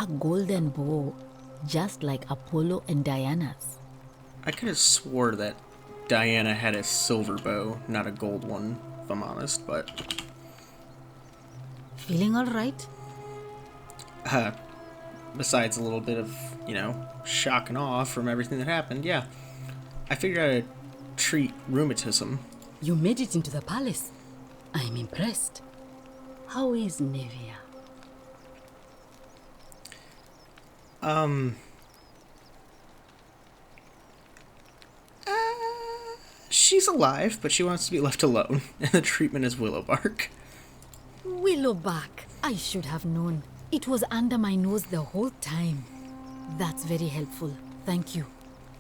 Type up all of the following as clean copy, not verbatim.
A golden bow, just like Apollo and Diana's. I could have swore that Diana had a silver bow, not a gold one, if I'm honest, but... Feeling alright? Besides a little bit of, shock and awe from everything that happened, yeah. I figured I'd treat rheumatism. You made it into the palace. I'm impressed. How is Nevia? She's alive, but she wants to be left alone, and the treatment is willow bark. Willowbark. I should have known. It was under my nose the whole time. That's very helpful. Thank you.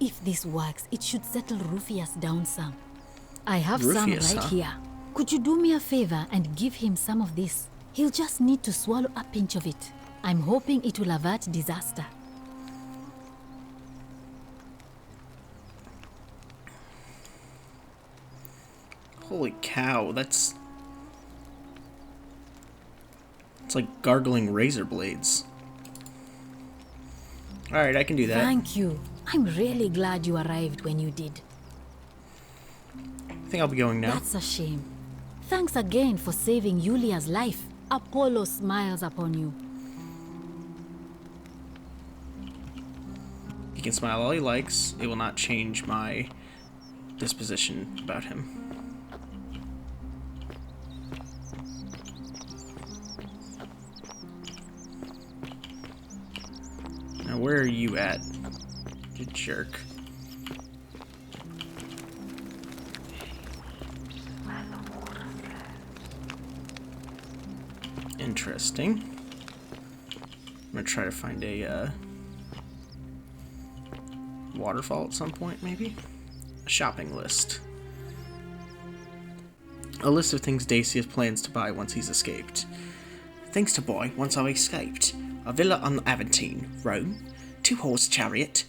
If this works, it should settle Rufius down some. I have Rufius, some right here. Could you do me a favor and give him some of this? He'll just need to swallow a pinch of it. I'm hoping it will avert disaster. Holy cow, it's like gargling razor blades. Alright, I can do that. Thank you. I'm really glad you arrived when you did. I think I'll be going now. That's a shame. Thanks again for saving Yulia's life. Apollo smiles upon you. He can smile all he likes. It will not change my disposition about him. Now, where are you at, you jerk? Interesting. I'm gonna try to find a waterfall at some point, maybe? A shopping list. A list of things Dacius plans to buy once he's escaped. Things to buy once I've escaped. A villa on the Aventine, Rome. 2-horse chariot.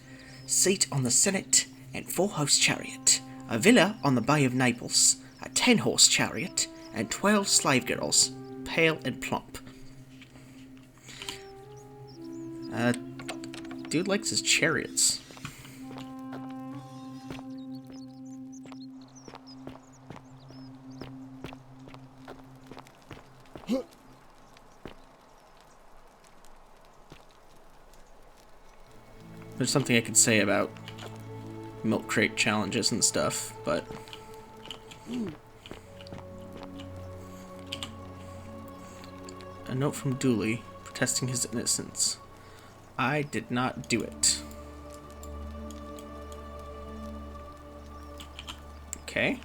Seat on the Senate and 4-horse chariot. A villa on the Bay of Naples. A 10-horse chariot. And 12 slave girls. Pale and plump. Dude likes his chariots. There's something I could say about milk crate challenges and stuff, but... A note from Dooley, protesting his innocence. I did not do it. Okay.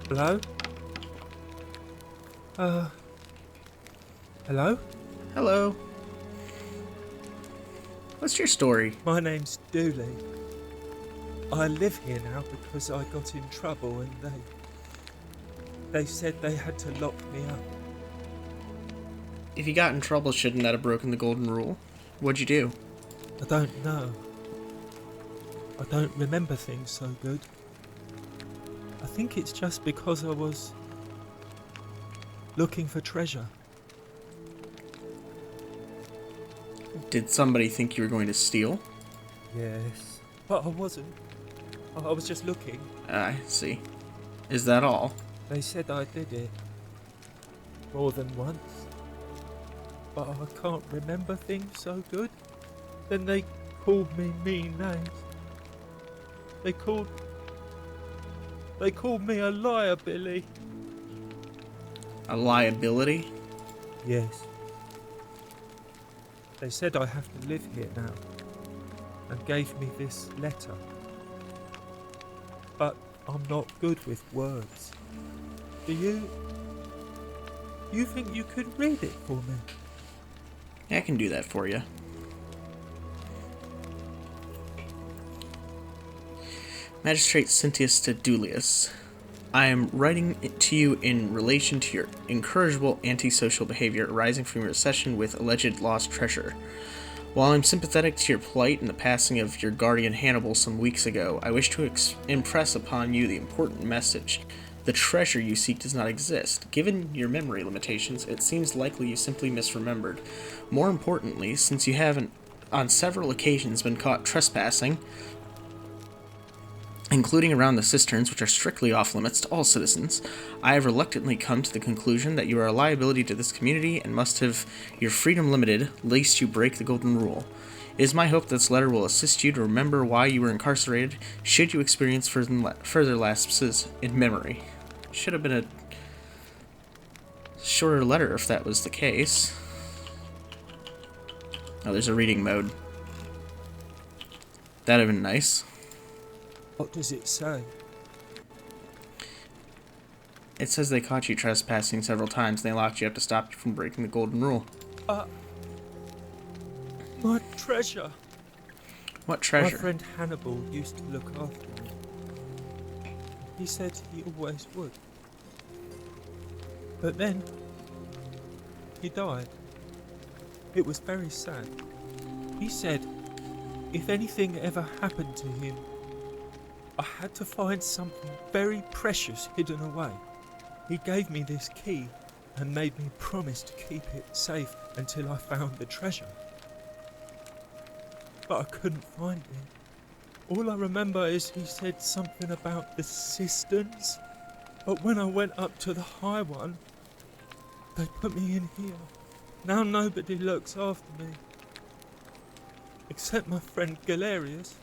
Hello? Hello? Hello. What's your story? My name's Dooley. I live here now because I got in trouble and they said they had to lock me up. If you got in trouble, shouldn't that have broken the golden rule? What'd you do? I don't know. I don't remember things so good. I think it's just because I was looking for treasure. Did somebody think you were going to steal? Yes. But I wasn't. I was just looking. I see. Is that all? They said I did it. More than once. But I can't remember things so good. Then they called me mean names. They called me a liar, Billy. A liability? Yes. They said I have to live here now, and gave me this letter. But I'm not good with words. Do you think you could read it for me? Yeah, I can do that for you. Magistrate Cynthius to Dulius. I am writing to you in relation to your incorrigible antisocial behavior arising from your session with alleged lost treasure. While I'm sympathetic to your plight and the passing of your guardian Hannibal some weeks ago, I wish to impress upon you the important message The treasure you seek does not exist. Given your memory limitations, it seems likely you simply misremembered. More importantly, since you haven't on several occasions been caught trespassing, including around the cisterns, which are strictly off-limits to all citizens, I have reluctantly come to the conclusion that you are a liability to this community and must have your freedom limited, lest you break the golden rule. It is my hope that this letter will assist you to remember why you were incarcerated, should you experience further lapses in memory. Should have been a shorter letter if that was the case. Oh, there's a reading mode. That'd have been nice. What does it say? It says they caught you trespassing several times and they locked you up to stop you from breaking the golden rule. My treasure. What treasure? My friend Hannibal used to look after me. He said he always would. But then, he died. It was very sad. He said, if anything ever happened to him, I had to find something very precious hidden away. He gave me this key and made me promise to keep it safe until I found the treasure. But I couldn't find it. All I remember is he said something about the cisterns, but when I went up to the high one, they put me in here. Now nobody looks after me, except my friend Galerius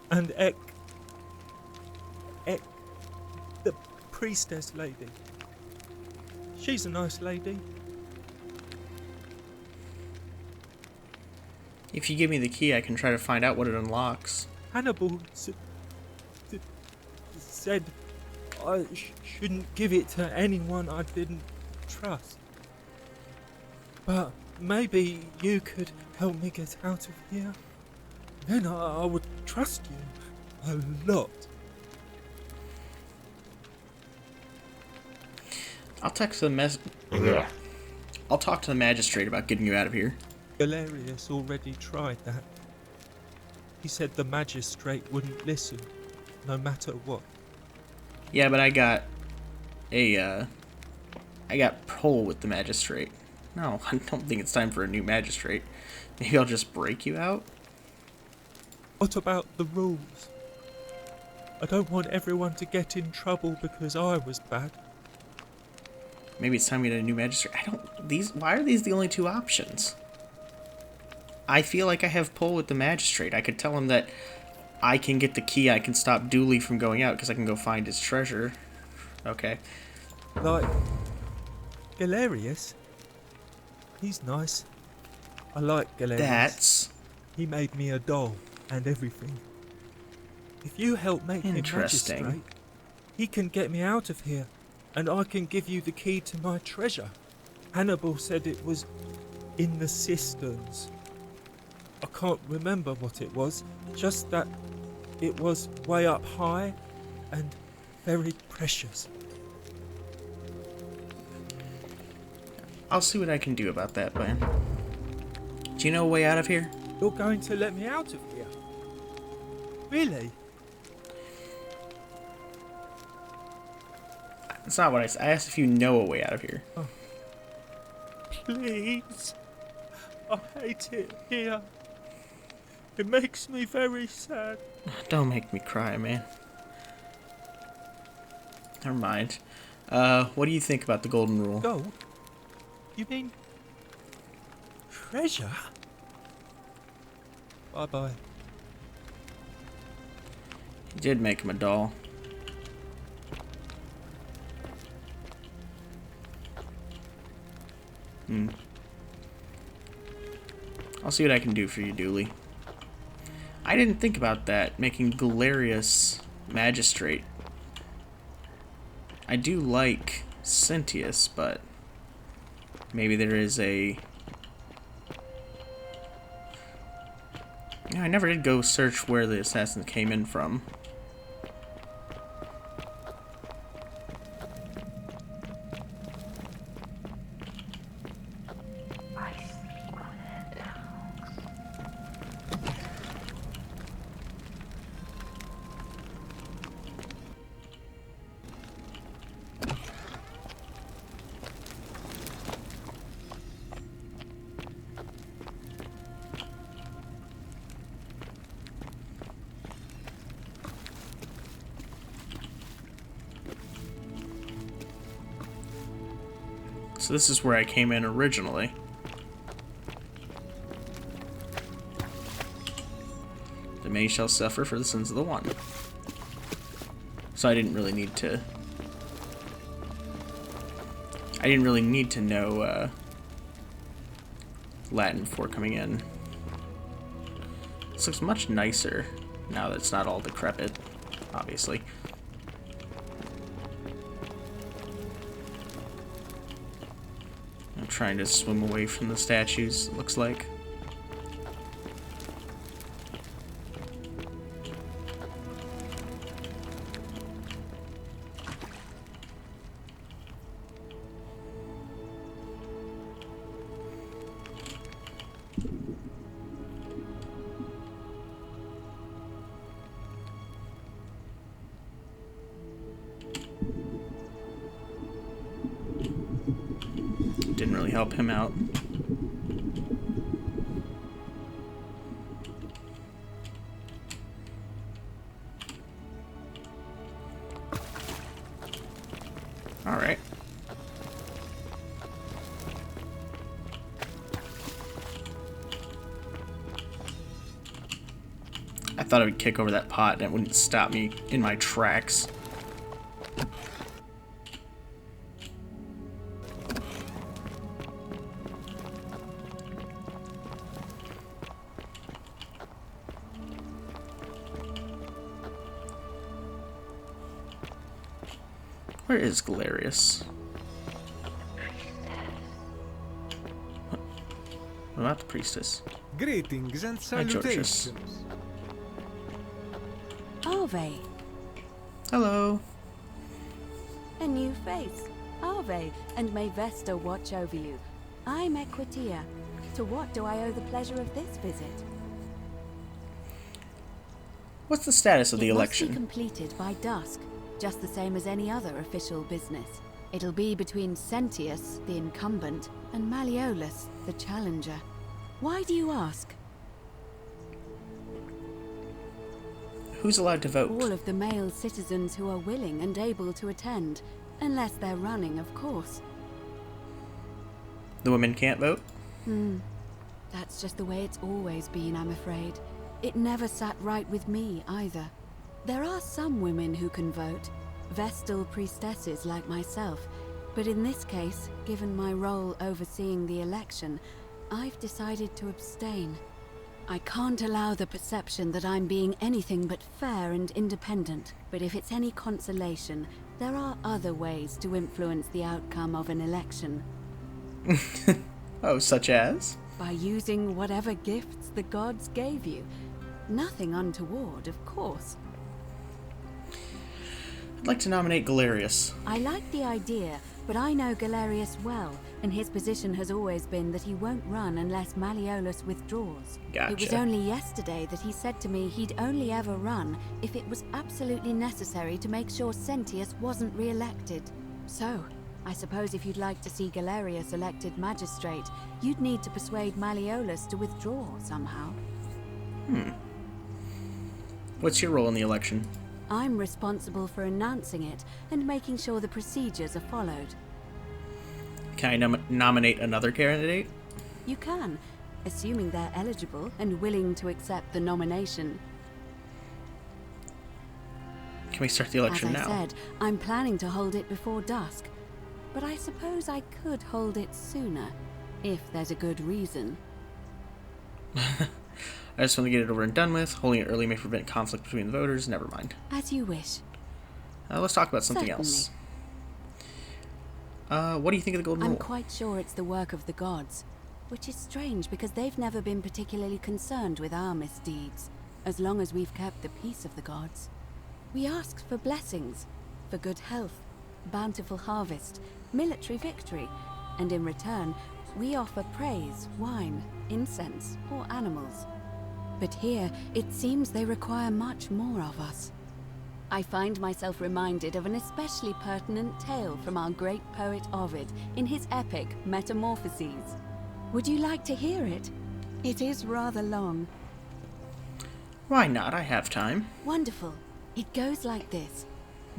and Ek, the priestess lady. She's a nice lady. If you give me the key, I can try to find out what it unlocks. Hannibal said I shouldn't give it to anyone I didn't trust. But maybe you could help me get out of here. Then I would trust you a lot. I'll text I'll talk to the magistrate about getting you out of here. Galerius already tried that. He said the magistrate wouldn't listen, no matter what. Yeah, but I got pull with the magistrate. No, I don't think it's time for a new magistrate. Maybe I'll just break you out? What about the rules? I don't want everyone to get in trouble because I was bad. Maybe it's time we get a new magistrate. Why are these the only two options? I feel like I have pull with the magistrate. I could tell him that I can get the key, I can stop Dooley from going out because I can go find his treasure. Okay. Like, Galerius? He's nice. I like Galerius. He made me a doll and everything. If you help make him magistrate, he can get me out of here, and I can give you the key to my treasure. Hannibal said it was in the cisterns. I can't remember what it was, just that it was way up high and very precious. I'll see what I can do about that, man. Do you know a way out of here? You're going to let me out of here? Really? That's not what I said. I asked if you know a way out of here. Oh. Please. I hate it here. It makes me very sad. Don't make me cry, man. Never mind. What do you think about the golden rule? Gold? You mean treasure? Bye-bye. You did make him a doll. I'll see what I can do for you, Dooley. I didn't think about that, making Galerius magistrate. I do like Cynthius, but maybe there is a... I never did go search where the assassins came in from. So this is where I came in originally. The many shall suffer for the sins of the one. So I didn't really need to... I didn't really need to know Latin before coming in. This looks much nicer now that it's not all decrepit, obviously. I'm trying to swim away from the statues, it looks like. Didn't really help him out. Alright. I thought I would kick over that pot and it wouldn't stop me in my tracks. Where is Galerius? What about the priestess? Greetings and Hi, Georgius. salutations. Ave, Hello. a new face. Ave, and may Vesta watch over you. I'm Equitia. To what do I owe the pleasure of this visit? What's the status of the It election? must be completed by dusk, just the same as any other official business. It'll be between Sentius, the incumbent, and Malleolus, the challenger. Why do you ask? Who's allowed to vote? All of the male citizens who are willing and able to attend, unless they're running, of course. The women can't vote? That's just the way it's always been, I'm afraid. It never sat right with me, either. There are some women who can vote, Vestal priestesses like myself, but in this case, given my role overseeing the election, I've decided to abstain. I can't allow the perception that I'm being anything but fair and independent, but if it's any consolation, there are other ways to influence the outcome of an election. Oh, such as? By using whatever gifts the gods gave you. Nothing untoward, of course. I'd like to nominate Galerius. I like the idea, but I know Galerius well, and his position has always been that he won't run unless Malleolus withdraws. Gotcha. It was only yesterday that he said to me he'd only ever run if it was absolutely necessary to make sure Sentius wasn't re-elected. So, I suppose if you'd like to see Galerius elected magistrate, you'd need to persuade Malleolus to withdraw somehow. What's your role in the election? I'm responsible for announcing it and making sure the procedures are followed. Can I nominate another candidate? You can, assuming they're eligible and willing to accept the nomination. Can we start the election As I now? said, I'm planning to hold it before dusk, but I suppose I could hold it sooner, if there's a good reason. I just want to get it over and done with. Holding it early may prevent conflict between the voters. Never mind. As you wish. Let's talk about something else. What do you think of the Golden I'm Rule? quite sure it's the work of the gods, which is strange because they've never been particularly concerned with our misdeeds, as long as we've kept the peace of the gods. We ask for blessings, for good health, bountiful harvest, military victory, and in return, we offer praise, wine, incense, or animals. But here, it seems they require much more of us. I find myself reminded of an especially pertinent tale from our great poet Ovid in his epic Metamorphoses. Would you like to hear it? It is rather long. Why not? I have time. Wonderful. It goes like this.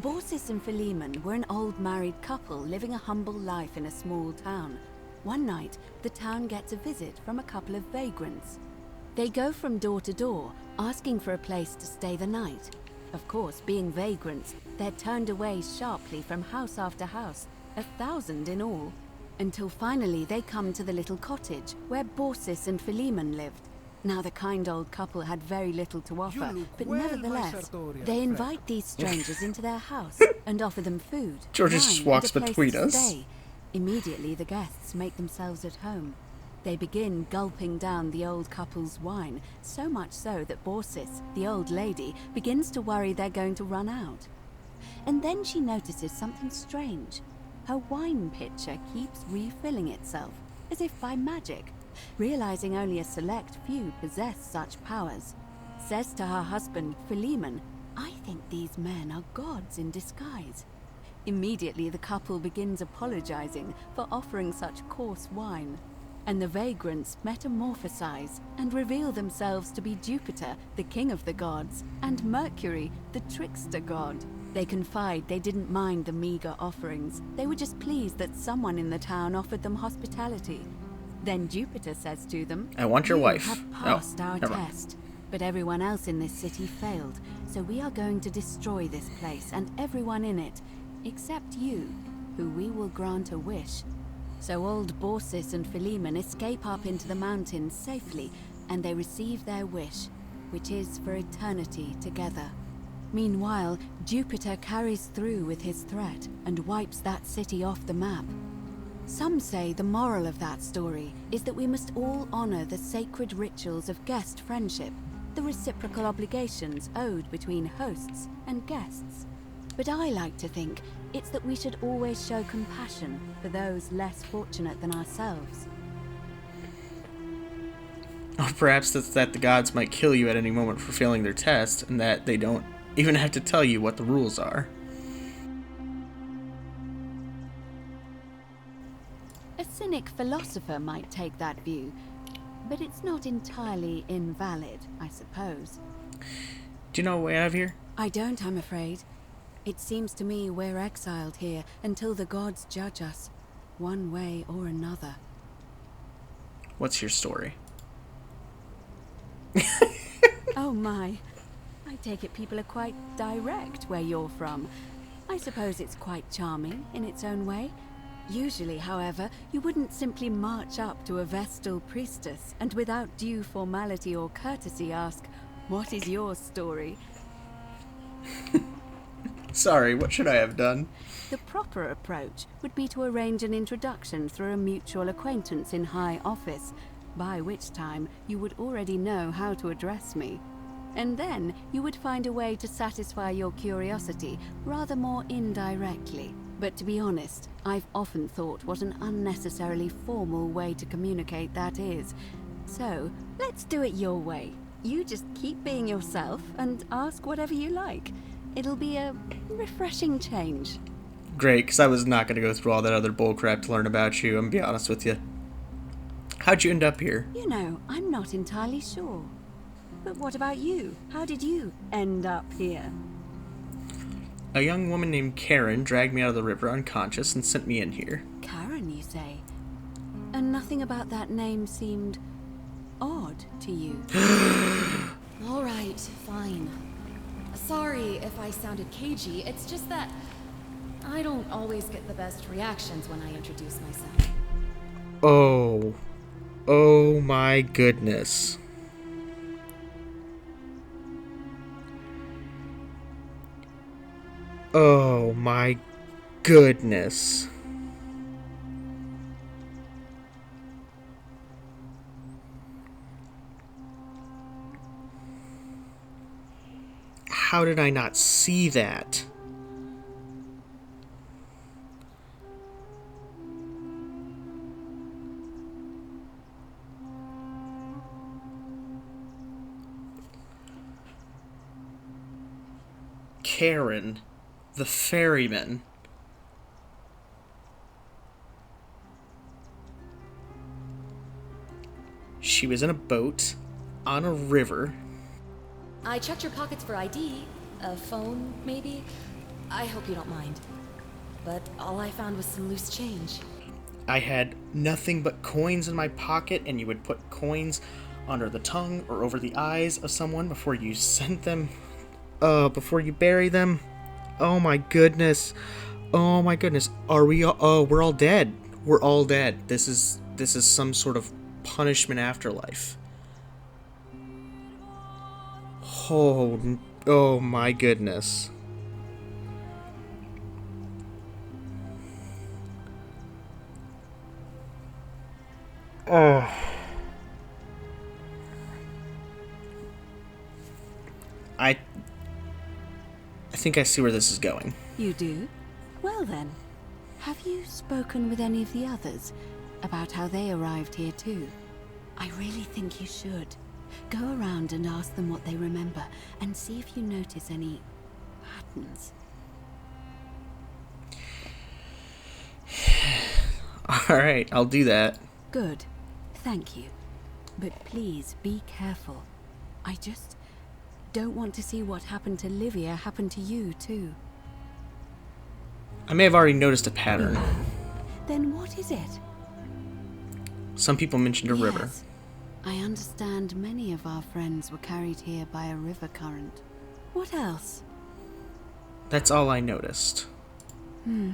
Borsis and Ferryman were an old married couple living a humble life in a small town. One night, the town gets a visit from a couple of vagrants. They go from door to door, asking for a place to stay the night. Of course, being vagrants, they're turned away sharply from house after house, 1,000 in all, until finally they come to the little cottage where Borsis and Ferryman lived. Now, the kind old couple had very little to offer, but nevertheless, they invite these strangers into their house and offer them food, Georgia wine, just walks and a place between to us. stay. Immediately, the guests make themselves at home. They begin gulping down the old couple's wine, so much so that Borsis, the old lady, begins to worry they're going to run out. And then she notices something strange. Her wine pitcher keeps refilling itself, as if by magic. Realizing only a select few possess such powers, says to her husband, Ferryman, "I think these men are gods in disguise." Immediately the couple begins apologizing for offering such coarse wine, and the vagrants metamorphosize and reveal themselves to be Jupiter, the king of the gods, and Mercury, the trickster god. They confide they didn't mind the meager offerings. They were just pleased that someone in the town offered them hospitality. Then Jupiter says to them, I want your "You wife." have passed our never mind. test, but everyone else in this city failed, so we are going to destroy this place and everyone in it, except you, who we will grant a wish." So old Borsis and Ferryman escape up into the mountains safely, and they receive their wish, which is for eternity together. Meanwhile, Jupiter carries through with his threat and wipes that city off the map. Some say the moral of that story is that we must all honor the sacred rituals of guest friendship, the reciprocal obligations owed between hosts and guests. But I like to think it's that we should always show compassion for those less fortunate than ourselves. Or perhaps it's that the gods might kill you at any moment for failing their test, and that they don't even have to tell you what the rules are. A cynic philosopher might take that view, but it's not entirely invalid, I suppose. Do you know a way out of here? I don't, I'm afraid. It seems to me we're exiled here until the gods judge us, one way or another. What's your story? Oh my. I take it people are quite direct where you're from. I suppose it's quite charming in its own way. Usually, however, you wouldn't simply march up to a Vestal priestess and without due formality or courtesy ask, "What is your story?" Sorry, what should I have done? The proper approach would be to arrange an introduction through a mutual acquaintance in high office, by which time you would already know how to address me. And then you would find a way to satisfy your curiosity rather more indirectly. But to be honest, I've often thought what an unnecessarily formal way to communicate that is. So, let's do it your way. You just keep being yourself and ask whatever you like. It'll be a refreshing change. Great, because I was not going to go through all that other bullcrap to learn about you, I'm gonna be honest with you. How'd you end up here? You know, I'm not entirely sure. But what about you? How did you end up here? A young woman named Karen dragged me out of the river unconscious and sent me in here. Karen, you say? And nothing about that name seemed odd to you. All right, fine. Sorry if I sounded cagey, it's just that I don't always get the best reactions when I introduce myself. Oh my goodness. Oh my goodness. How did I not see that? Karen, the ferryman. She was in a boat on a river. I checked your pockets for ID, a phone, maybe. I hope you don't mind. But all I found was some loose change. I had nothing but coins in my pocket, and you would put coins under the tongue or over the eyes of someone before you sent them, before you bury them. Oh my goodness. Oh my goodness. Are we all, oh, we're all dead. We're all dead. This is some sort of punishment afterlife. Oh my goodness. Oh. I think I see where this is going. You do? Well then, have you spoken with any of the others about how they arrived here too? I really think you should. Go around and ask them what they remember, and see if you notice any patterns. Alright, I'll do that. Good. Thank you. But please be careful. I just don't want to see what happened to Livia happen to you too. I may have already noticed a pattern. Then what is it? Some people mentioned a river. Yes. I understand many of our friends were carried here by a river current. What else? That's all I noticed. There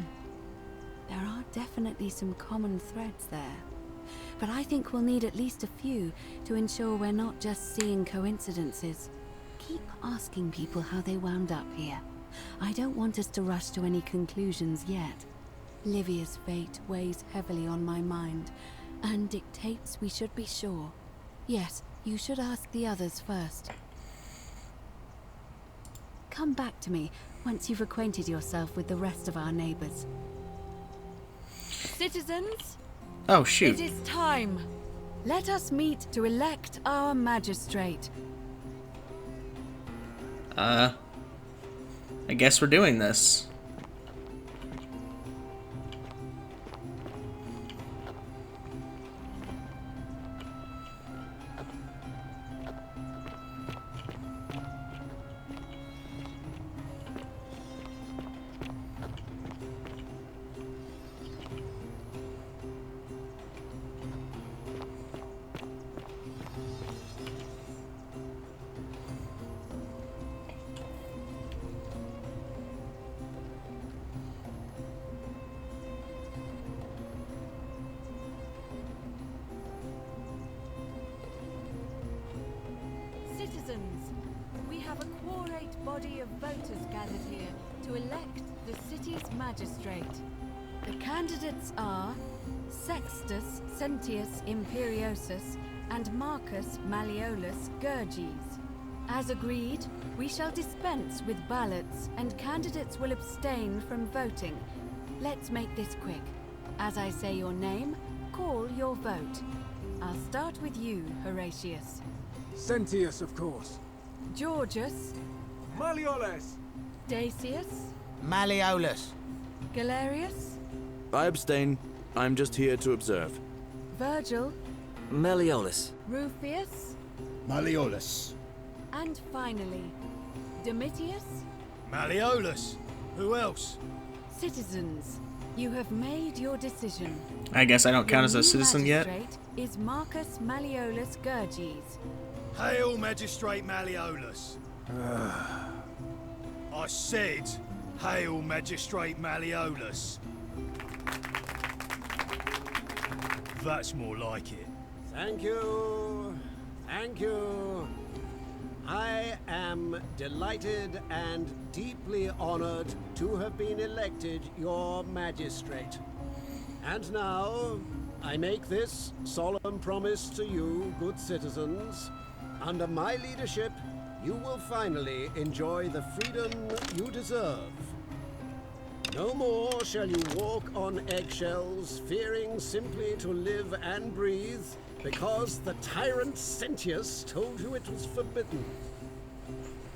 are definitely some common threads there. But I think we'll need at least a few to ensure we're not just seeing coincidences. Keep asking people how they wound up here. I don't want us to rush to any conclusions yet. Livia's fate weighs heavily on my mind, and dictates we should be sure. Yes, you should ask the others first. Come back to me once you've acquainted yourself with the rest of our neighbors. Citizens, Oh, shoot. it is time. Let us meet to elect our magistrate. I guess we're doing this. Citizens, we have a quorate body of voters gathered here to elect the city's magistrate. The candidates are Sextus Sentius Imperiosus and Marcus Malleolus Gurges. As agreed, we shall dispense with ballots and candidates will abstain from voting. Let's make this quick. As I say your name, call your vote. I'll start with you, Horatius. Sentius, of course. Georgius, Malleolus! Dacius, Malleolus. Galerius, I abstain. I'm just here to observe. Virgil, Malleolus. Rufius, Malleolus. and finally, Domitius. Malleolus! Who else? Citizens, you have made your decision. I guess I don't count as Your a new citizen yet. magistrate is Marcus Malleolus Gurges. Hail, Magistrate Malleolus. I said, Hail, Magistrate Malleolus. That's more like it. Thank you. Thank you. I am delighted and deeply honored to have been elected your magistrate. And now, I make this solemn promise to you, good citizens. Under my leadership, you will finally enjoy the freedom you deserve. No more shall you walk on eggshells, fearing simply to live and breathe, because the tyrant Sentius told you it was forbidden.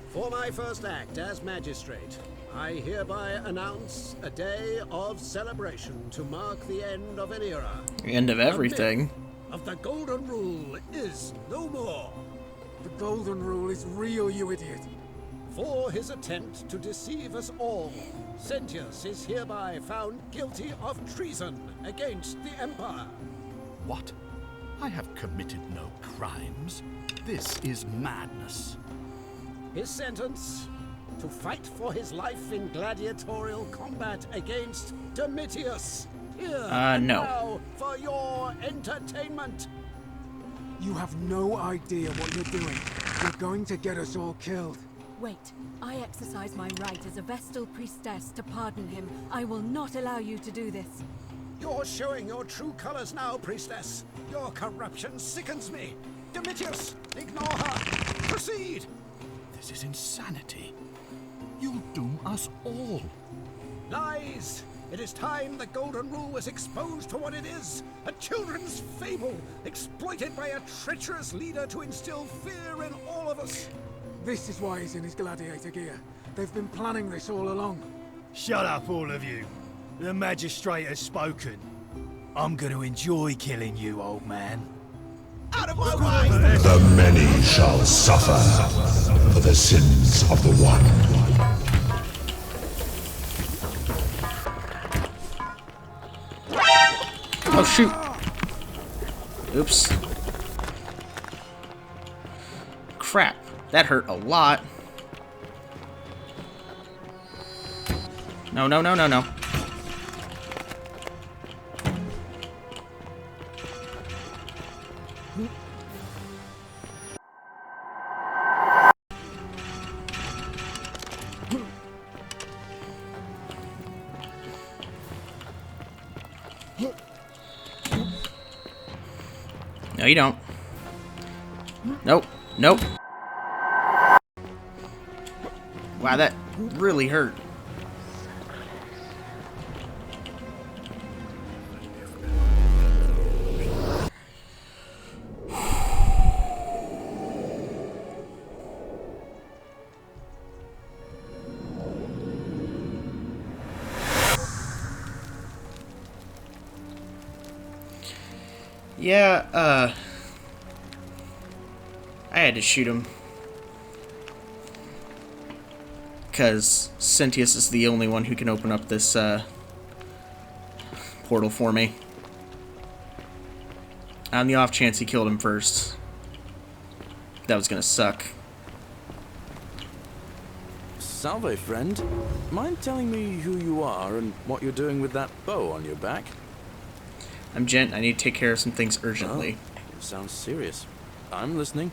For my first act as magistrate, I hereby announce a day of celebration to mark the end of an era. End of everything. The myth of the Golden Rule is no more. The Golden Rule is real, you idiot. For his attempt to deceive us all, Sentius is hereby found guilty of treason against the Empire. What? I have committed no crimes. This is madness. His sentence: to fight for his life in gladiatorial combat against Domitius. Here and no. now for your entertainment. You have no idea what you're doing. You're going to get us all killed. Wait, I exercise my right as a Vestal priestess to pardon him. I will not allow you to do this. You're showing your true colors now, priestess. Your corruption sickens me. Domitius, ignore her. Proceed. This is insanity. You'll doom us all. Lies. It is time the Golden Rule was exposed for what it is. A children's fable, exploited by a treacherous leader to instill fear in all of us. This is why he's in his gladiator gear. They've been planning this all along. Shut up, all of you. The magistrate has spoken. I'm going to enjoy killing you, old man. Out of my way! The many shall suffer for the sins of the one. Oh, shoot. Oops. Crap. That hurt a lot. No, no, no, no, no. No, you don't. Nope. Nope. Wow, that really hurt. Yeah, I had to shoot him. Because Sentius is the only one who can open up this, portal for me. On the off chance he killed him first. That was gonna suck. Salve, friend. Mind telling me who you are and what you're doing with that bow on your back? I'm Gent. I need to take care of some things urgently. Oh, sounds serious. I'm listening.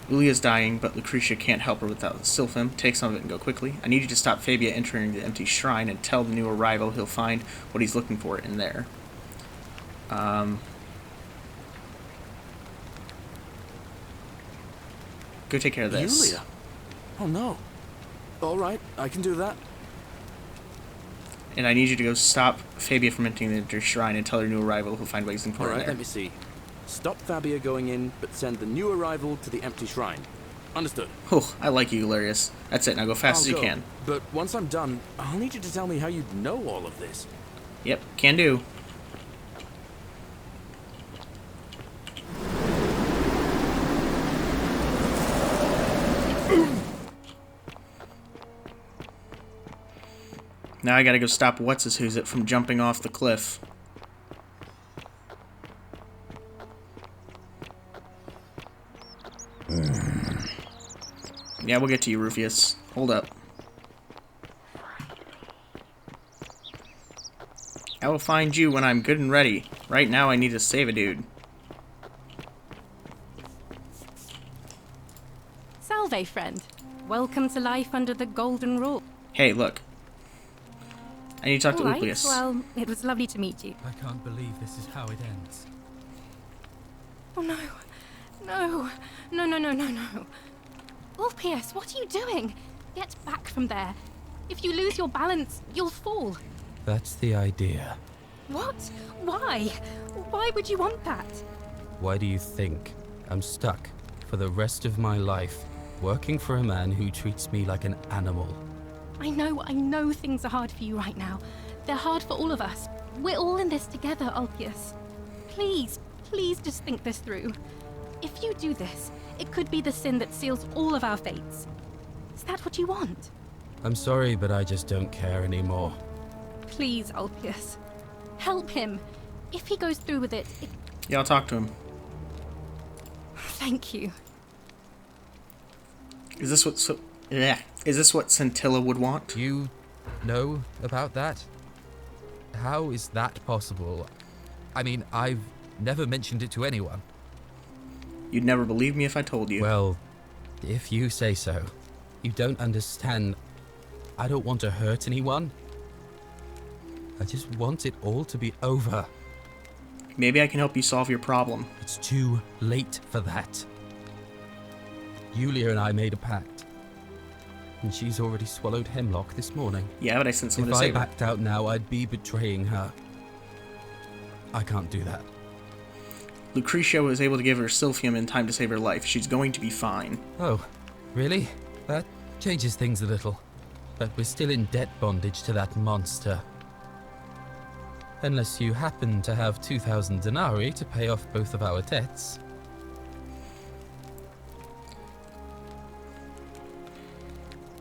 Ulia's dying, but Lucretia can't help her without Sylphim. Take some of it and go quickly. I need you to stop Fabia entering the empty shrine and tell the new arrival he'll find what he's looking for in there. Go take care of this. Yulia? Oh no. Alright, I can do that. And I need you to go stop Fabia from entering the empty shrine and tell her new arrival he'll find what he's looking for in Alright, there. let me see. Stop Fabia going in, but send the new arrival to the empty shrine. Understood. Oh, I like you, Galerius. That's it, now go fast as you can. But once I'm done, I'll need you to tell me how you know all of this. Yep, can do. Now I gotta go stop What's-His-Who's-It from jumping off the cliff. Yeah, we'll get to you, Rufius. Hold up. I will find you when I'm good and ready. Right now I need to save a dude. Salve, friend. Welcome to life under the Golden Rule. Hey, look. I need to talk to All right, Ulpius. well, it was lovely to meet you. I can't believe this is how it ends. Oh no. No. No, no, no, no, no. Ulpius, what are you doing? Get back from there. If you lose your balance, you'll fall. That's the idea. What? Why? Why would you want that? Why do you think I'm stuck for the rest of my life working for a man who treats me like an animal? I know things are hard for you right now. They're hard for all of us. We're all in this together, Ulpius. Please, please just think this through. If you do this, it could be the sin that seals all of our fates. Is that what you want? I'm sorry, but I just don't care anymore. Please, Ulpius. Help him. If he goes through with it... Yeah, I'll talk to him. Thank you. Is this what Is this what Scintilla would want? You know about that? How is that possible? I mean, I've never mentioned it to anyone. You'd never believe me if I told you. Well, if you say so. You don't understand. I don't want to hurt anyone. I just want it all to be over. Maybe I can help you solve your problem. It's too late for that. Yulia and I made a pact. And she's already swallowed hemlock this morning. Yeah, but I sent someone to save her. If her. I backed out now, I'd be betraying her. I can't do that. Lucretia was able to give her Silphium in time to save her life. She's going to be fine. Oh, really? That changes things a little. But we're still in debt bondage to that monster. Unless you happen to have 2,000 denarii to pay off both of our debts.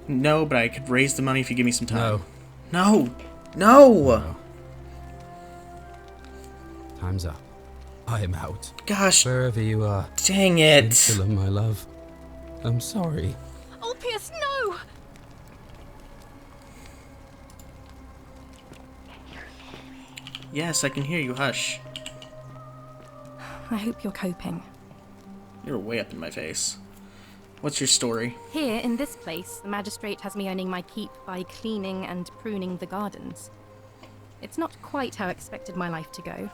No, but I could raise the money if you give me some time. No. No! Time's up. I am out. Gosh. Wherever you are. Dang it. Jentleman, my love. I'm sorry. Ulpius, no! Yes, I can hear you. Hush. I hope you're coping. You're way up in my face. What's your story? Here, in this place, the magistrate has me earning my keep by cleaning and pruning the gardens. It's not quite how I expected my life to go.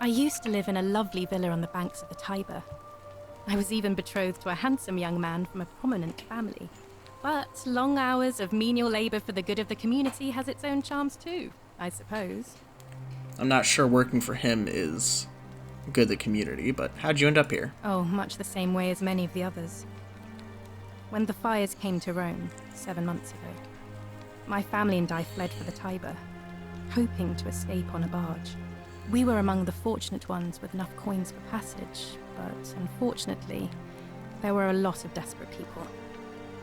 I used to live in a lovely villa on the banks of the Tiber. I was even betrothed to a handsome young man from a prominent family. But long hours of menial labor for the good of the community has its own charms too, I suppose. I'm not sure working for him is good to the community, but how'd you end up here? Oh, much the same way as many of the others. When the fires came to Rome 7 months ago, my family and I fled for the Tiber, hoping to escape on a barge. We were among the fortunate ones with enough coins for passage, but unfortunately, there were a lot of desperate people,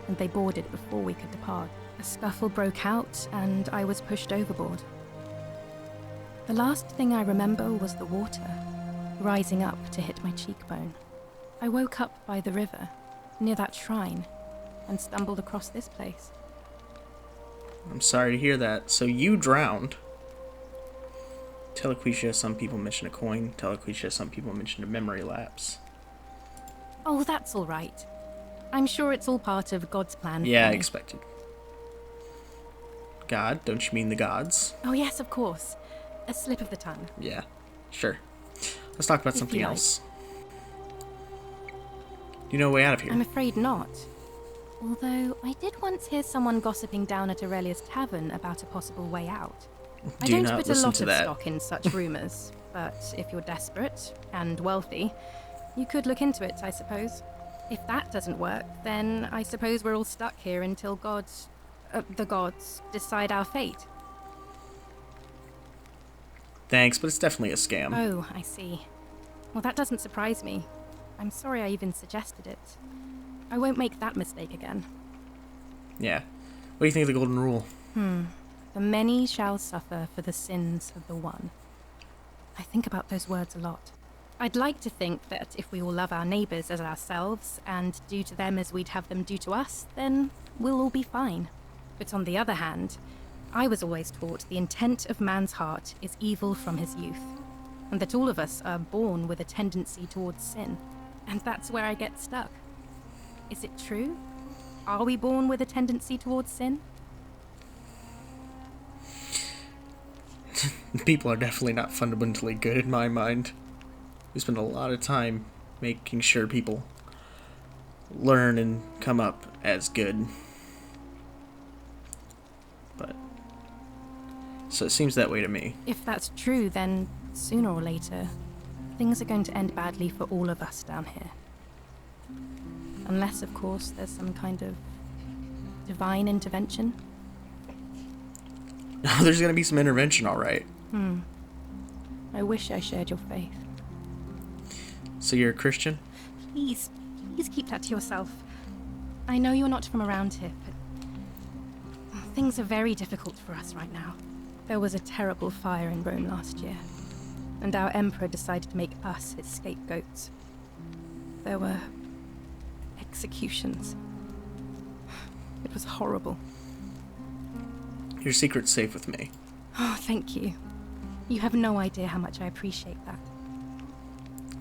and they boarded before we could depart. A scuffle broke out, and I was pushed overboard. The last thing I remember was the water, rising up to hit my cheekbone. I woke up by the river, near that shrine, and stumbled across this place. I'm sorry to hear that. So you drowned. Telequesia, some people mention a coin. Telequesia, some people mention a memory lapse. Oh, that's all right. I'm sure it's all part of God's plan. Yeah, I for me. expected. God? Don't you mean the gods? Oh yes, of course. A slip of the tongue. Yeah, sure. Let's talk about If something you like. else. You know a way out of here? I'm afraid not. Although, I did once hear someone gossiping down at Aurelia's tavern about a possible way out. I Do don't not put a listen lot to of that. stock in such rumours, but if you're desperate and wealthy, you could look into it, I suppose. If that doesn't work, then I suppose we're all stuck here until the gods decide our fate. Thanks, but it's definitely a scam. Oh, I see. Well, that doesn't surprise me. I'm sorry I even suggested it. I won't make that mistake again. Yeah. What do you think of the golden rule? The many shall suffer for the sins of the one. I think about those words a lot. I'd like to think that if we all love our neighbours as ourselves and do to them as we'd have them do to us, then we'll all be fine. But on the other hand, I was always taught the intent of man's heart is evil from his youth, and that all of us are born with a tendency towards sin. And that's where I get stuck. Is it true? Are we born with a tendency towards sin? People are definitely not fundamentally good in my mind. We spend a lot of time making sure people learn and come up as good. But so it seems that way to me. If that's true, then sooner or later, things are going to end badly for all of us down here. Unless, of course, there's some kind of divine intervention. There's gonna be some intervention, all right. I wish I shared your faith. So you're a Christian? Please keep that to yourself. I know you're not from around here, Things are very difficult for us right now. There was a terrible fire in Rome last year, and our emperor decided to make us his scapegoats. There were executions. It was horrible. Your secret's safe with me. Oh, thank you. You have no idea how much I appreciate that.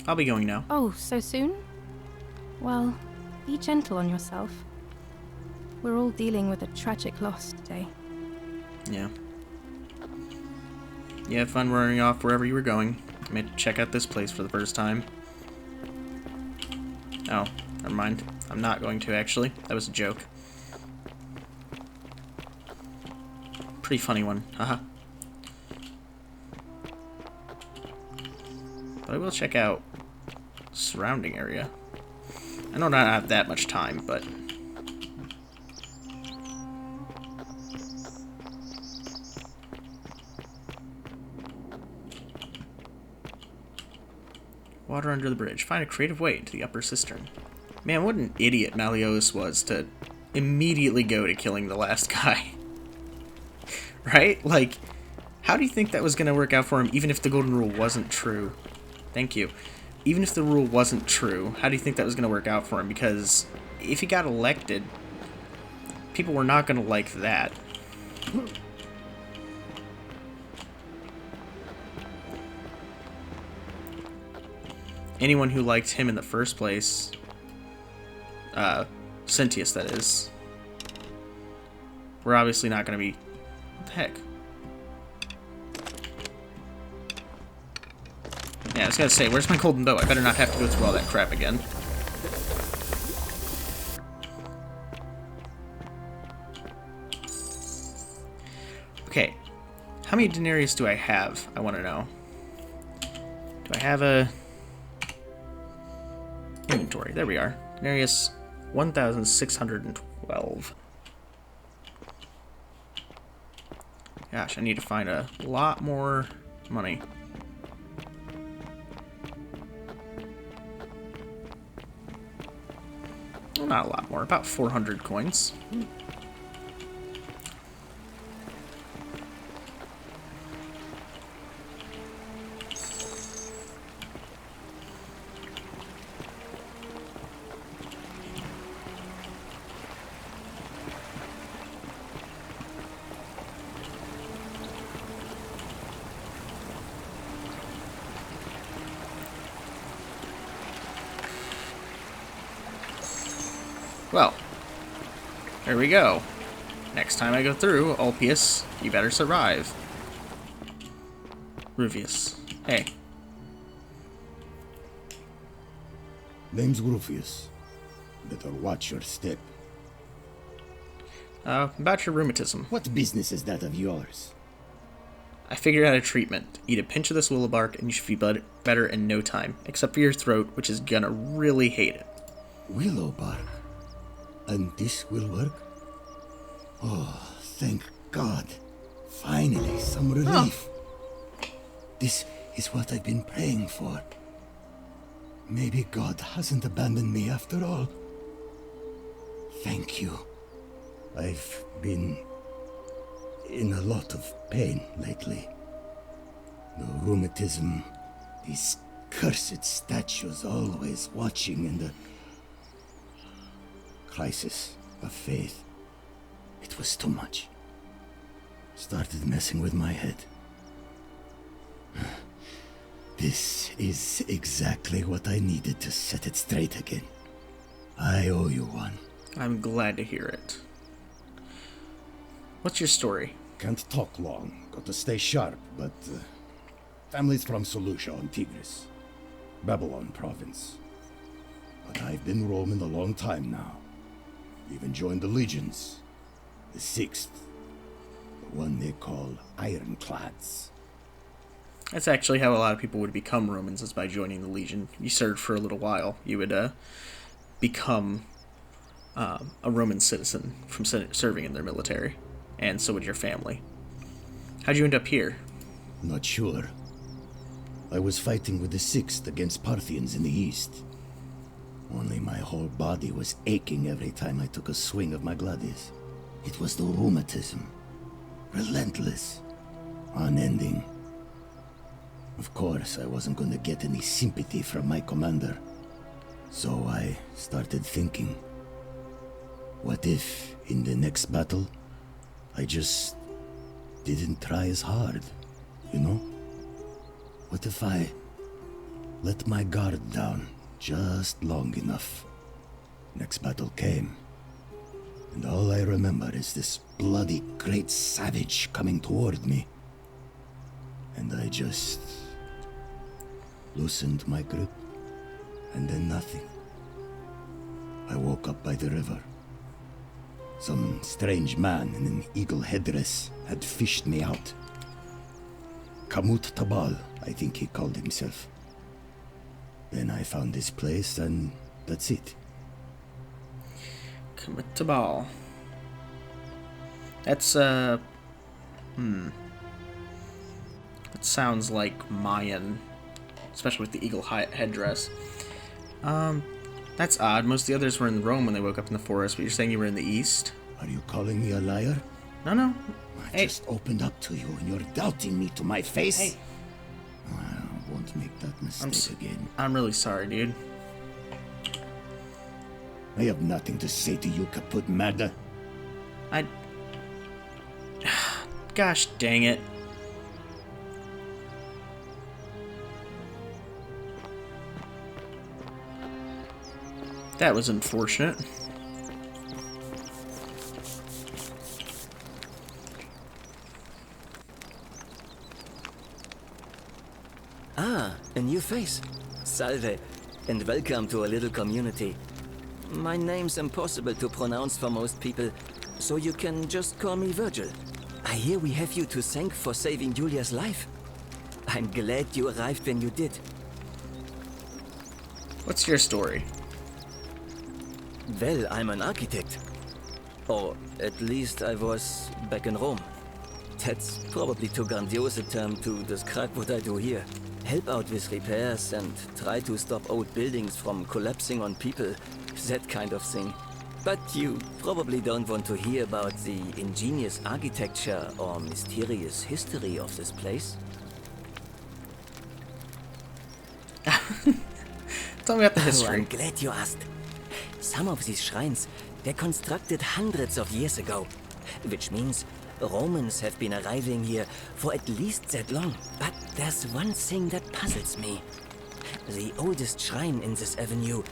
I'll be going now. Oh, so soon? Well, be gentle on yourself. We're all dealing with a tragic loss today. Yeah. You had fun running off wherever you were going. I made to check out this place for the first time. Oh, never mind. I'm not going to, actually. That was a joke. Pretty funny one, haha. But I will check out the surrounding area. I know not have that much time, but... Water under the bridge. Find a creative way into the upper cistern. Man, what an idiot Malleolus was to immediately go to killing the last guy. Right? Like, how do you think that was going to work out for him, even if the golden rule wasn't true? Thank you. Even if the rule wasn't true, how do you think that was going to work out for him? Because if he got elected, people were not going to like that. Anyone who liked him in the first place, Sentius that is, we're obviously not going to be... What the heck? Yeah, I was going to say, where's my golden bow? I better not have to go through all that crap again. Okay, how many denarius do I have? I want to know. Do I have a... Inventory, there we are. Denarius 1,612. Gosh, I need to find a lot more money. Well, not a lot more, about 400 coins. Well, there we go. Next time I go through, Ulpius, you better survive. Rufius, hey. Name's Rufius. Better watch your step. About your rheumatism. What business is that of yours? I figured out a treatment. Eat a pinch of this willow bark and you should be better in no time. Except for your throat, which is gonna really hate it. Willow bark? And this will work? Oh, thank God. Finally, some relief. Oh. This is what I've been praying for. Maybe God hasn't abandoned me after all. Thank you. I've been in a lot of pain lately. The rheumatism, these cursed statues always watching, and the crisis of faith. It was too much. Started messing with my head. This is exactly what I needed to set it straight again. I owe you one. I'm glad to hear it. What's your story? Can't talk long. Got to stay sharp, but... family's from Seleucia on Tigris. Babylon province. But I've been roaming a long time now. Even joined the legions. The 6th. The one they call Ironclads. That's actually how a lot of people would become Romans, is by joining the legion. You served for a little while. You would become a Roman citizen from serving in their military. And so would your family. How'd you end up here? Not sure. I was fighting with the 6th against Parthians in the east. Only my whole body was aching every time I took a swing of my gladius. It was the rheumatism. Relentless. Unending. Of course, I wasn't going to get any sympathy from my commander. So I started thinking, what if, in the next battle, I just didn't try as hard, you know? What if I let my guard down just long enough? Next battle came, and all I remember is this bloody great savage coming toward me. And I just loosened my grip, and then nothing. I woke up by the river. Some strange man in an eagle headdress had fished me out. Kamut Tabal, I think he called himself. Then I found this place, and that's it. Kamut Tabal. That's, That sounds like Mayan, especially with the eagle headdress. That's odd. Most of the others were in Rome when they woke up in the forest, but you're saying you were in the east? Are you calling me a liar? No. I just opened up to you and you're doubting me to my face? Hey. I won't make that mistake again. I'm really sorry, dude. I have nothing to say to you, kaput merda. Gosh dang it. That was unfortunate. Ah, a new face. Salve, and welcome to a little community. My name's impossible to pronounce for most people, so you can just call me Virgil. I hear we have you to thank for saving Julia's life. I'm glad you arrived when you did. What's your story? Well, I'm an architect. Or at least I was back in Rome. That's probably too grandiose a term to describe what I do here. Help out with repairs and try to stop old buildings from collapsing on people. That kind of thing. But you probably don't want to hear about the ingenious architecture or mysterious history of this place. Tell me about the history. Oh, I'm glad you asked. Some of these shrines were constructed hundreds of years ago, which means Romans have been arriving here for at least that long. But there's one thing that puzzles me. The oldest shrine in this avenue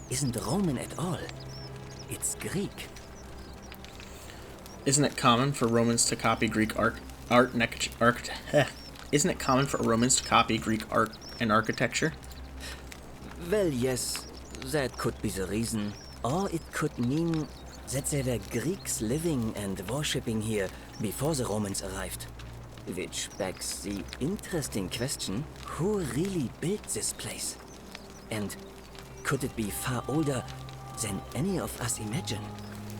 isn't Roman at all. It's Greek. Isn't it common for Romans to copy Greek Isn't it common for Romans to copy Greek art and architecture? Well, yes, that could be the reason. Or it could mean that there were Greeks living and worshipping here before the Romans arrived. Which begs the interesting question, who really built this place? And could it be far older than any of us imagine?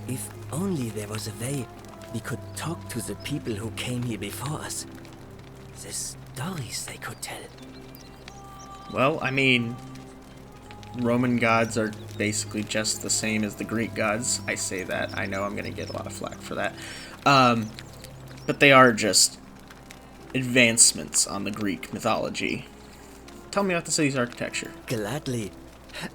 If only there was a way we could talk to the people who came here before us. The stories they could tell. Well, I mean, Roman gods are basically just the same as the Greek gods. I say that. I know I'm going to get a lot of flack for that. But they are just advancements on the Greek mythology. Tell me about the city's architecture. Gladly.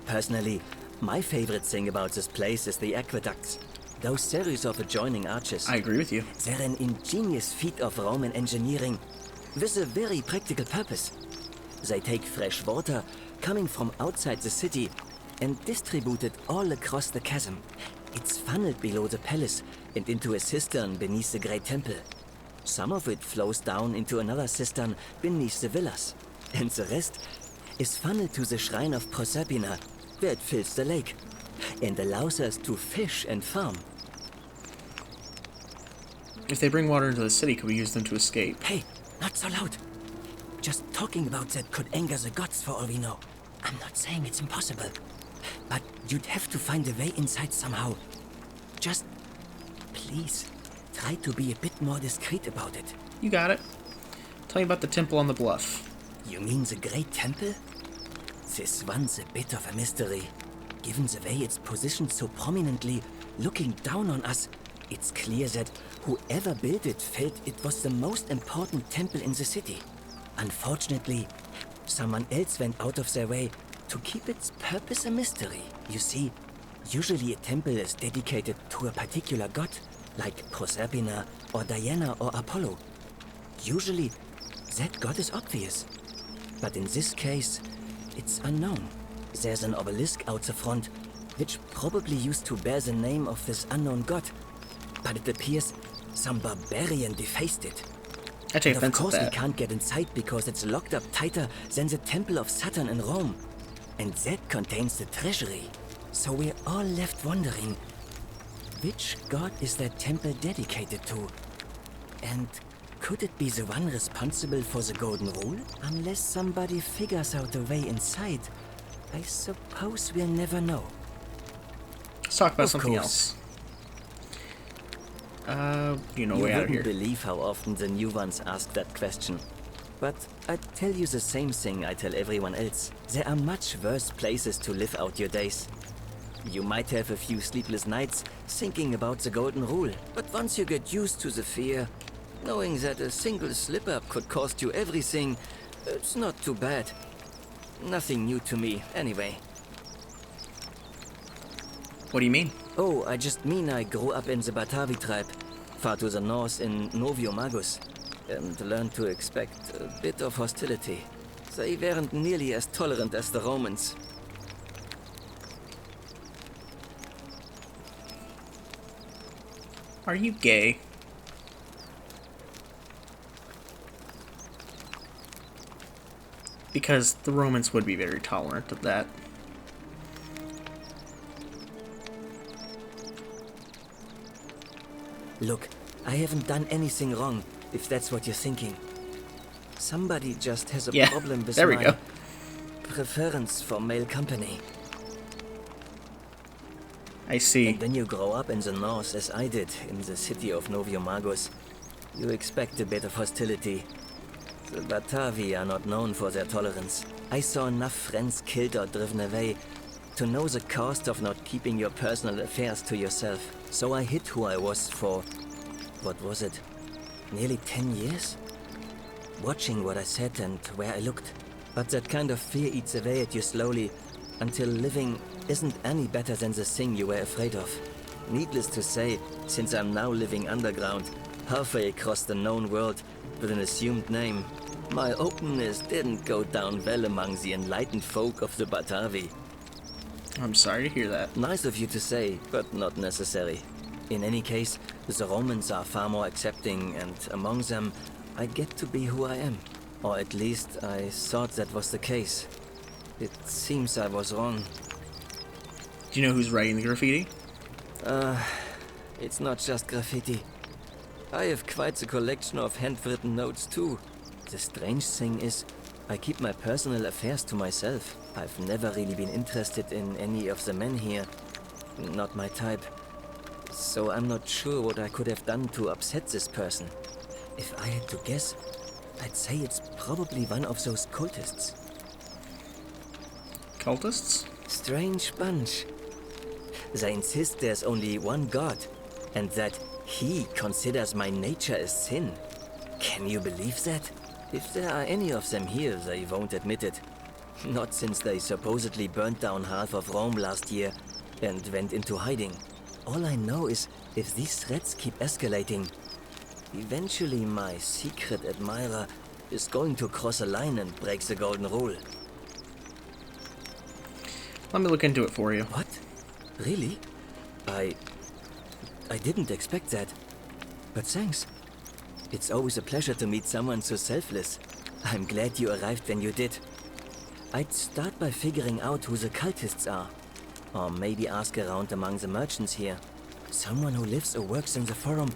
Personally, my favorite thing about this place is the aqueducts. Those series of adjoining arches. I agree with you. They're an ingenious feat of Roman engineering with a very practical purpose. They take fresh water coming from outside the city and distribute it all across the chasm. It's funneled below the palace and into a cistern beneath the great temple. Some of it flows down into another cistern beneath the villas, and the rest is funneled to the shrine of Proserpina, where it fills the lake and allows us to fish and farm. If they bring water into the city, could we use them to escape? Hey, not so loud. Just talking about that could anger the gods for all we know. I'm not saying it's impossible, but you'd have to find a way inside somehow. Just, please, try to be a bit more discreet about it. You got it. Tell me about the temple on the bluff. You mean the Great Temple? This one's a bit of a mystery. Given the way it's positioned so prominently, looking down on us, It's clear that whoever built it felt it was the most important temple in the city. Unfortunately, someone else went out of their way to keep its purpose a mystery. You see, usually a temple is dedicated to a particular god, like Proserpina or Diana or Apollo. Usually, that god is obvious. But in this case, it's unknown. There's an obelisk out the front, which probably used to bear the name of this unknown god. But it appears some barbarian defaced it. I take And of offense course at we that. can't get inside because it's locked up tighter than the Temple of Saturn in Rome. And that contains the treasury. So we're all left wondering, which god is that temple dedicated to? And could it be the one responsible for the Golden Rule? Unless somebody figures out a way inside, I suppose we'll never know. Let's talk about Of something course. else. You know, You way out of wouldn't here. believe how often the new ones ask that question. But I tell you the same thing I tell everyone else. There are much worse places to live out your days. You might have a few sleepless nights thinking about the Golden Rule, but once you get used to the fear, knowing that a single slip-up could cost you everything, it's not too bad. Nothing new to me, anyway. What do you mean? Oh, I just mean I grew up in the Batavi tribe, far to the north in Noviomagus, and learned to expect a bit of hostility. They weren't nearly as tolerant as the Romans. Are you gay? Because the Romans would be very tolerant of that. Look, I haven't done anything wrong, if that's what you're thinking. Somebody just has a Yeah, problem with there we my go. preference for male company. I see. And when you grow up in the north, as I did, in the city of Noviomagus, you expect a bit of hostility. The Batavi are not known for their tolerance. I saw enough friends killed or driven away to know the cost of not keeping your personal affairs to yourself. So I hid who I was for, what was it, nearly 10 years? Watching what I said and where I looked. But that kind of fear eats away at you slowly, until living isn't any better than the thing you were afraid of. Needless to say, since I'm now living underground, halfway across the known world with an assumed name, my openness didn't go down well among the enlightened folk of the Batavi. I'm sorry to hear that. Nice of you to say, but not necessary. In any case, the Romans are far more accepting, and among them, I get to be who I am. Or at least, I thought that was the case. It seems I was wrong. Do you know who's writing the graffiti? It's not just graffiti. I have quite a collection of handwritten notes too. The strange thing is, I keep my personal affairs to myself. I've never really been interested in any of the men here. Not my type. So I'm not sure what I could have done to upset this person. If I had to guess, I'd say it's probably one of those cultists. Cultists? Strange bunch. They insist there's only one god, and that he considers my nature a sin. Can you believe that? If there are any of them here, they won't admit it. Not since they supposedly burnt down half of Rome last year and went into hiding. All I know is if these threats keep escalating, eventually my secret admirer is going to cross a line and break the Golden Rule. Let me look into it for you. What? Really? I didn't expect that. But thanks. It's always a pleasure to meet someone so selfless. I'm glad you arrived when you did. I'd start by figuring out who the cultists are. Or maybe ask around among the merchants here. Someone who lives or works in the forum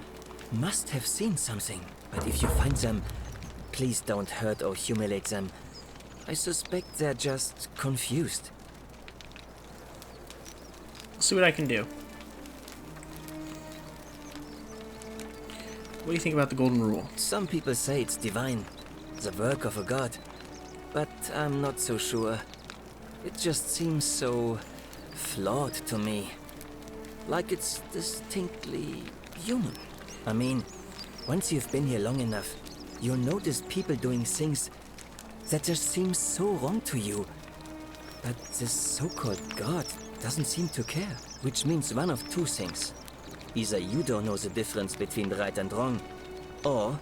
must have seen something. But if you find them, please don't hurt or humiliate them. I suspect they're just confused. See what I can do. What do you think about the Golden Rule? Some people say it's divine, the work of a god. But I'm not so sure. It just seems so flawed to me. Like it's distinctly human. I mean, once you've been here long enough, you'll notice people doing things that just seem so wrong to you. But this so-called God doesn't seem to care, which means one of two things. Either you don't know the difference between right and wrong, or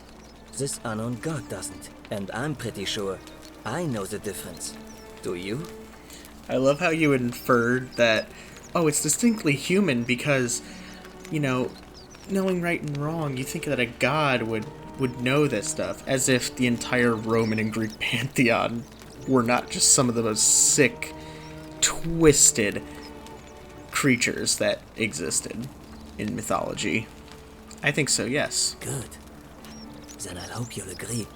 this unknown God doesn't. And I'm pretty sure I know the difference. Do you? I love how you inferred that, oh, it's distinctly human because, you know, knowing right and wrong, you think that a god would know this stuff, as if the entire Roman and Greek pantheon were not just some of the most sick, twisted creatures that existed in mythology. I think so, yes. Good. Then I hope you'll agree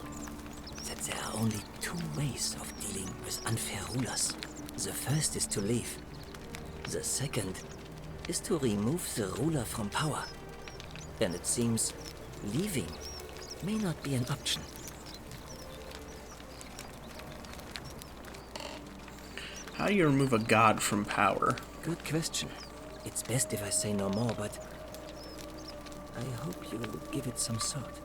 that there are only two ways of dealing with unfair rulers. The first is to leave. The second is to remove the ruler from power. And it seems leaving may not be an option. How do you remove a god from power? Good question. It's best if I say no more, but I hope you'll give it some thought.